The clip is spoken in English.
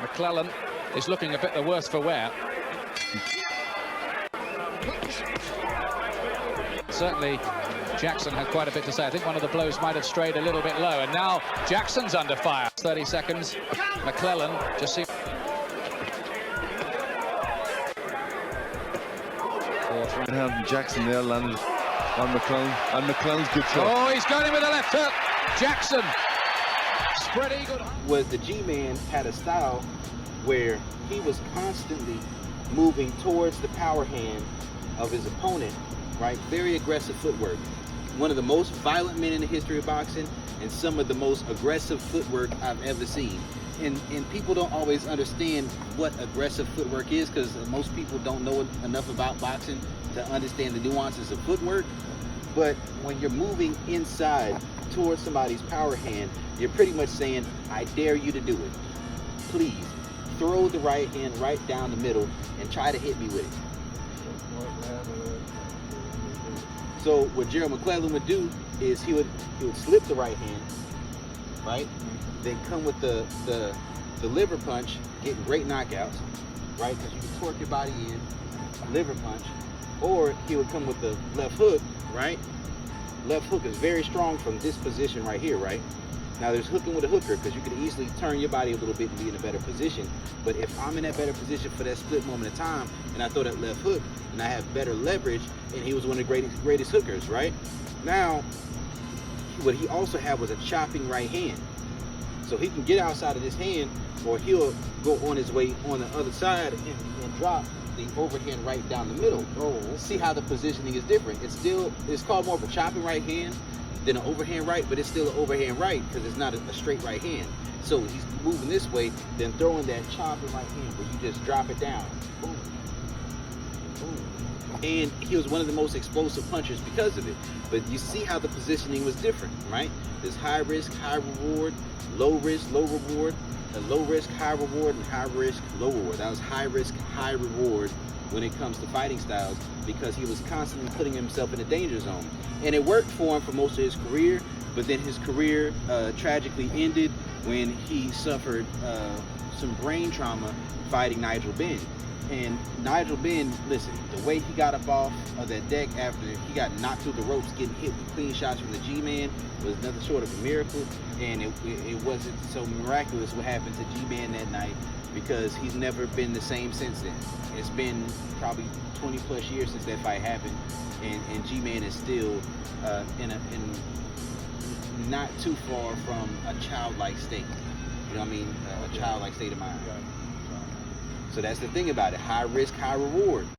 Mclellan is looking a bit the worse for wear. Certainly Jackson had quite a bit to say. I think one of the blows might have strayed a little bit low, and now Jackson's under fire. 30 seconds. Mclellan just seems... Jackson there landed on Mclellan, and Mclellan's good shot. Oh, he's got him with a left hook. Jackson spread eagle. Was the G-Man had a style where he was constantly moving towards the power hand of his opponent, right? Very aggressive footwork. One of the most violent men in the history of boxing, and some of the most aggressive footwork I've ever seen. And people don't always understand what aggressive footwork is, because most people don't know enough about boxing to understand the nuances of footwork. But when you're moving inside towards somebody's power hand, you're pretty much saying, I dare you to do it. Please throw the right hand right down the middle and try to hit me with it. So what Gerald Mclellan would do is he would slip the right hand, right? Then come with the liver punch, getting great knockouts, right? Because you can torque your body in, liver punch. Or he would come with the left hook, right? Left hook is very strong from this position right here, right? Now there's hooking with a hooker, because you can easily turn your body a little bit and be in a better position. But if I'm in that better position for that split moment of time, and I throw that left hook, and I have better leverage, and he was one of the greatest hookers, right? Now, what he also had was a chopping right hand. So he can get outside of this hand, or he'll go on his way on the other side and drop the overhand right down the middle. Oh, see how the positioning is different. It's called more of a chopping right hand than an overhand right, but it's still an overhand right because it's not a straight right hand. So he's moving this way, then throwing that chopping right hand where you just drop it down. Boom. Boom. And he was one of the most explosive punchers because of it. But you see how the positioning was different, right? There's high risk, high reward, low risk, low reward, a low risk, high reward, and high risk, low reward. That was high risk, high reward when it comes to fighting styles, because he was constantly putting himself in a danger zone. And it worked for him for most of his career, but then his career tragically ended when he suffered some brain trauma fighting Nigel Benn. And Nigel Benn, listen, the way he got up off of that deck after he got knocked through the ropes, getting hit with clean shots from the G-Man, was nothing short of a miracle. And it wasn't so miraculous what happened to G-Man that night, because he's never been the same since then. It's been probably 20 plus years since that fight happened, and G-Man is still in not too far from a childlike state. You know what I mean? A childlike state of mind. So that's the thing about it. High risk, high reward.